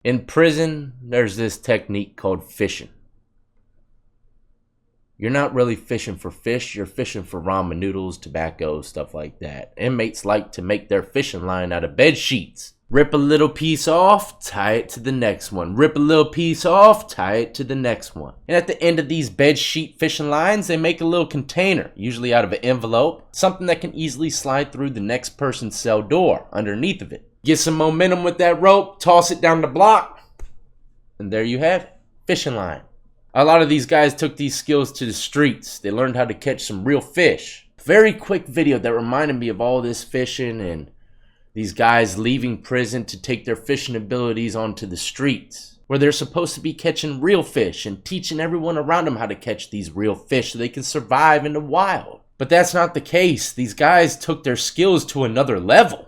In prison, there's this technique called fishing. You're not really fishing for fish, you're fishing for ramen noodles, tobacco, stuff like that. Inmates like to make their fishing line out of bed sheets. Rip a little piece off, tie it to the next one. Rip a little piece off, tie it to the next one. And at the end of these bed sheet fishing lines, they make a little container, usually out of an envelope, something that can easily slide through the next person's cell door underneath of it. Get some momentum with that rope, toss it down the block, and there you have it, fishing line. A lot of these guys took these skills to the streets. They learned how to catch some real fish. Very quick video that reminded me of all this fishing and these guys leaving prison to take their fishing abilities onto the streets, where they're supposed to be catching real fish and teaching everyone around them how to catch these real fish so they can survive in the wild. But that's not the case. These guys took their skills to another level.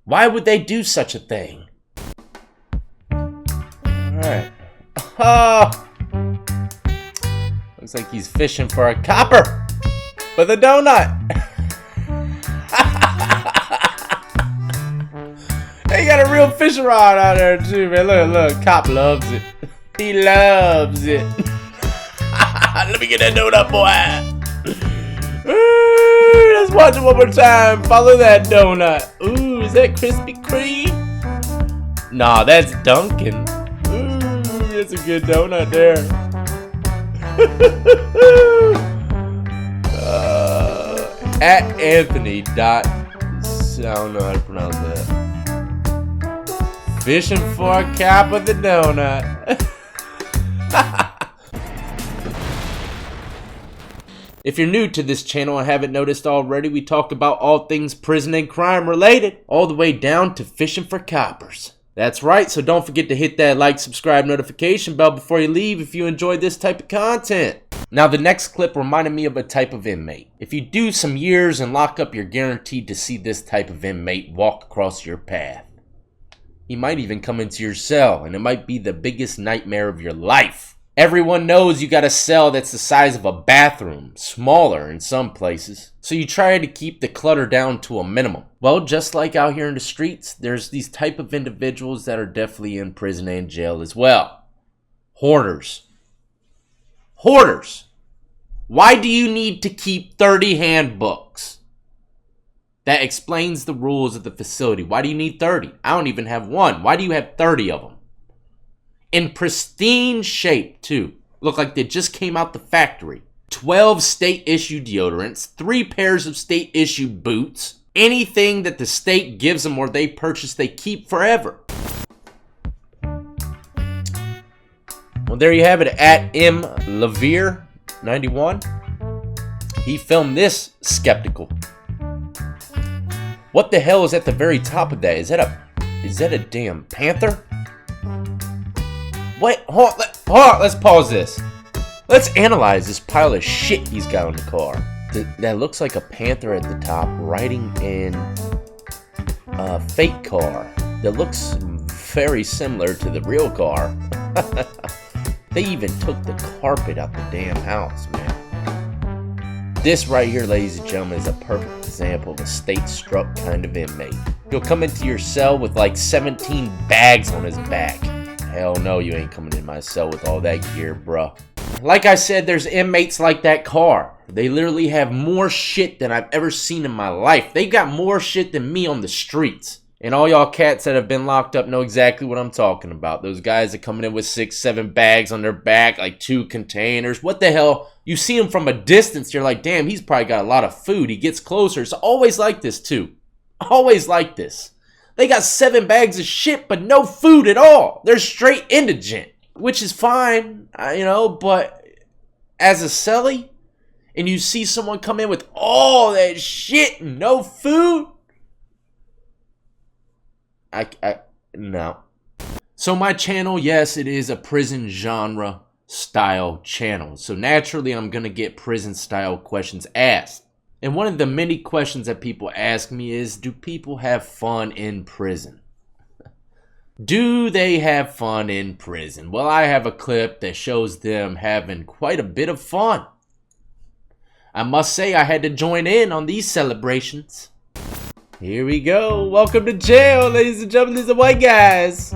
Why would they do such a thing? Alright. Oh! Looks like he's fishing for a copper with a donut. They got a real fishing rod out there too, man. Look, cop loves it. He loves it. Let me get that donut, boy. Ooh, let's watch it one more time. Follow that donut. Ooh, is that Krispy Kreme? Nah, that's Dunkin'. Ooh, that's a good donut there. At Anthony dot, I don't know how to pronounce that. Fishing for a cap of the donut. If you're new to this channel and haven't noticed already, we talk about all things prison and crime related, all the way down to fishing for coppers. That's right, so don't forget to hit that like, subscribe, notification bell before you leave if you enjoy this type of content. Now the next clip reminded me of a type of inmate. If you do some years in lockup, you're guaranteed to see this type of inmate walk across your path. He might even come into your cell, and it might be the biggest nightmare of your life. Everyone knows you got a cell that's the size of a bathroom, smaller in some places. So you try to keep the clutter down to a minimum. Well, just like out here in the streets, there's these type of individuals that are definitely in prison and jail as well. Hoarders. Hoarders. Why do you need to keep 30 handbooks? That explains the rules of the facility. Why do you need 30? I don't even have one. Why do you have 30 of them? In pristine shape, too. Look like they just came out the factory. 12 state-issued deodorants, 3 pairs of state-issued boots. Anything that the state gives them or they purchase, they keep forever. Well, there you have it. At MLevere91. He filmed this skeptical. What the hell is at the very top of that? Is that a damn panther? Wait, hold on, let's pause this. Let's analyze this pile of shit he's got on the car. That looks like a panther at the top riding in a fake car that looks very similar to the real car. They even took the carpet out the damn house, man. This right here, ladies and gentlemen, is a perfect example of a state-struck kind of inmate. He'll come into your cell with like 17 bags on his back. Hell no, you ain't coming in my cell with all that gear, bruh. Like I said, there's inmates like that car. They literally have more shit than I've ever seen in my life. They got more shit than me on the streets. And all y'all cats that have been locked up know exactly what I'm talking about. Those guys that coming in with 6, 7 bags on their back, like 2 containers. What the hell? You see him from a distance, you're like, damn, he's probably got a lot of food. He gets closer. It's always like this, too. Always like this. They got 7 bags of shit, but no food at all. They're straight indigent, which is fine, but as a cellie, and you see someone come in with all that shit and no food, no. So my channel, yes, it is a prison genre style channel. So naturally, I'm going to get prison style questions asked. And one of the many questions that people ask me is, do people have fun in prison? Do they have fun in prison? Well, I have a clip that shows them having quite a bit of fun. I must say I had to join in on these celebrations. Here we go. Welcome to jail, ladies and gentlemen. These are white guys.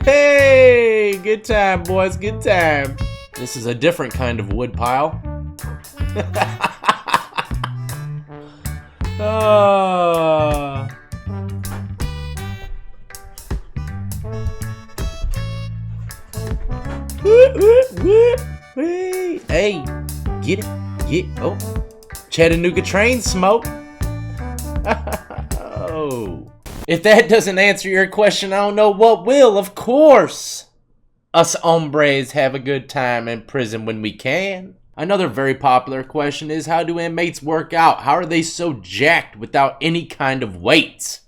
Hey, good time, boys. Good time. This is a different kind of wood pile. Hey, get it. Oh, Chattanooga train smoke. Oh. If that doesn't answer your question, I don't know what will. Of course, us hombres have a good time in prison when we can. Another very popular question is, how do inmates work out? How are they so jacked without any kind of weights?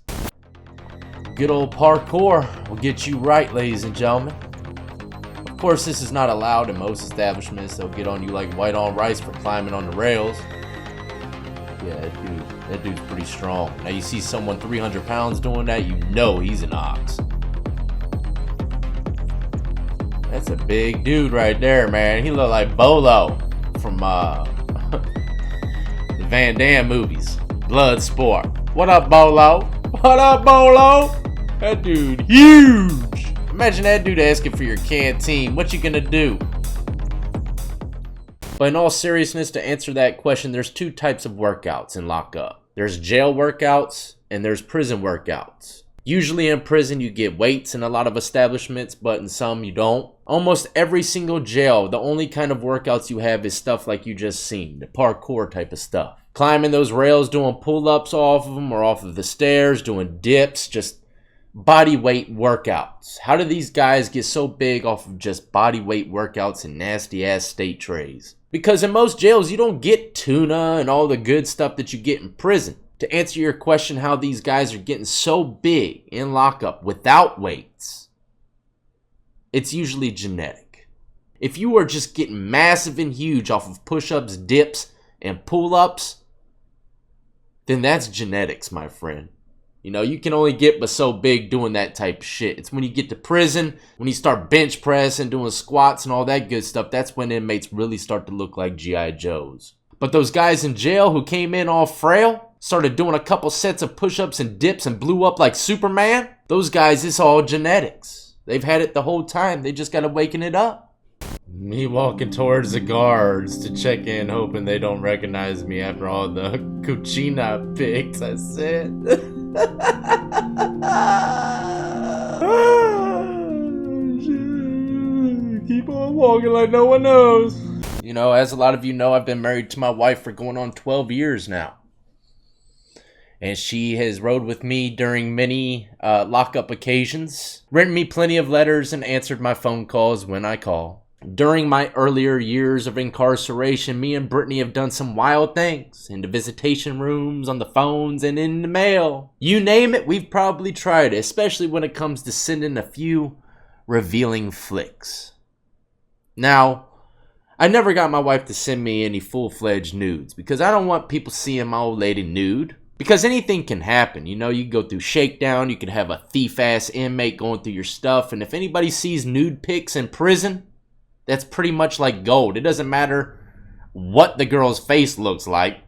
Good old parkour will get you right, ladies and gentlemen. Of course, this is not allowed in most establishments. They'll get on you like white on rice for climbing on the rails. Yeah, that dude's pretty strong. Now you see someone 300 pounds doing that, you know he's an ox. That's a big dude right there, man. He look like Bolo from the Van Damme movies. Bloodsport. What up, Bolo? What up, Bolo? That dude huge. Imagine that dude asking for your canteen. What you gonna do? But in all seriousness, to answer that question, there's two types of workouts in lockup. There's jail workouts and there's prison workouts. Usually in prison you get weights in a lot of establishments, but in some you don't. Almost every single jail, the only kind of workouts you have is stuff like you just seen, the parkour type of stuff. Climbing those rails, doing pull-ups off of them or off of the stairs, doing dips, just body weight workouts. How do these guys get so big off of just body weight workouts and nasty ass state trays? Because in most jails you don't get tuna and all the good stuff that you get in prison. To answer your question how these guys are getting so big in lockup without weights, it's usually genetic. If you are just getting massive and huge off of push-ups, dips, and pull-ups, then that's genetics, my friend. You know, you can only get but so big doing that type of shit. It's when you get to prison, when you start bench pressing, doing squats and all that good stuff, that's when inmates really start to look like G.I. Joes. But those guys in jail who came in all frail, started doing a couple sets of push-ups and dips and blew up like Superman, those guys, it's all genetics. They've had it the whole time. They just gotta waken it up. Me walking towards the guards to check in, hoping they don't recognize me after all the cucina pics I sent. Keep on walking like no one knows. You know, as a lot of you know, I've been married to my wife for going on 12 years now. And she has rode with me during many lockup occasions, written me plenty of letters, and answered my phone calls when I call. During my earlier years of incarceration, me and Brittany have done some wild things. In the visitation rooms, on the phones, and in the mail. You name it, we've probably tried it, especially when it comes to sending a few revealing flicks. Now, I never got my wife to send me any full-fledged nudes, because I don't want people seeing my old lady nude. Because anything can happen, you know, you go through shakedown, you could have a thief-ass inmate going through your stuff, and if anybody sees nude pics in prison, that's pretty much like gold. It doesn't matter what the girl's face looks like.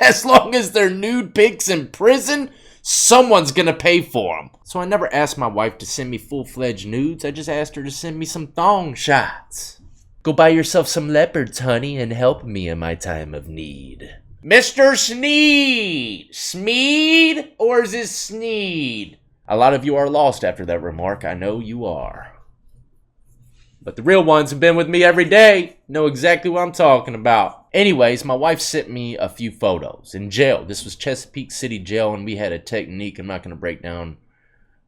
As long as they're nude pics in prison, someone's gonna pay for them. So I never asked my wife to send me full-fledged nudes, I just asked her to send me some thong shots. Go buy yourself some leopards, honey, and help me in my time of need. Mr. Sneed! Smeed? Or is it Sneed? A lot of you are lost after that remark. I know you are. But the real ones have been with me every day. Know exactly what I'm talking about. Anyways, my wife sent me a few photos in jail. This was Chesapeake City Jail, and we had a technique. I'm not going to break down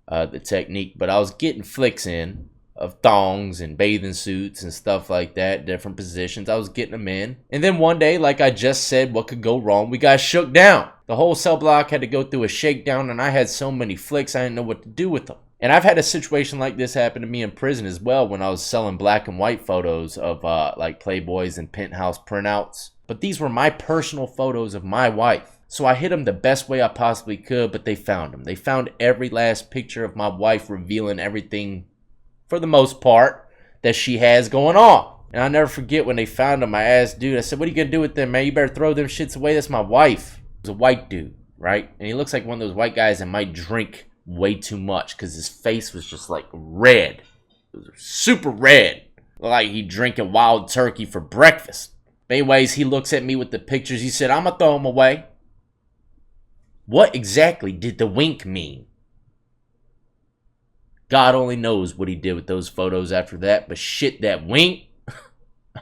the technique, but I was getting flicks in of thongs and bathing suits and stuff like that, different positions. I was getting them in. And then one day, like I just said, what could go wrong? We got shook down. The whole cell block had to go through a shakedown, and I had so many flicks, I didn't know what to do with them. And I've had a situation like this happen to me in prison as well when I was selling black and white photos of like Playboys and Penthouse printouts. But these were my personal photos of my wife. So I hid them the best way I possibly could, but they found them. They found every last picture of my wife, revealing everything, for the most part, that she has going on. And I'll never forget when they found them, I asked dude, I said, what are you going to do with them, man? You better throw them shits away. That's my wife. It was a white dude. right? And he looks like one of those white guys that might drink way too much because his face was just like red. It was super red. Looked like he drinking wild turkey for breakfast. Anyways, he looks at me with the pictures. He said, I'm going to throw them away. What exactly did the wink mean? God only knows what he did with those photos after that. But shit, that wink,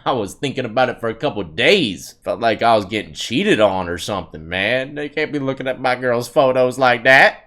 I was thinking about it for a couple days. Felt like I was getting cheated on or something, man. They can't be looking at my girl's photos like that.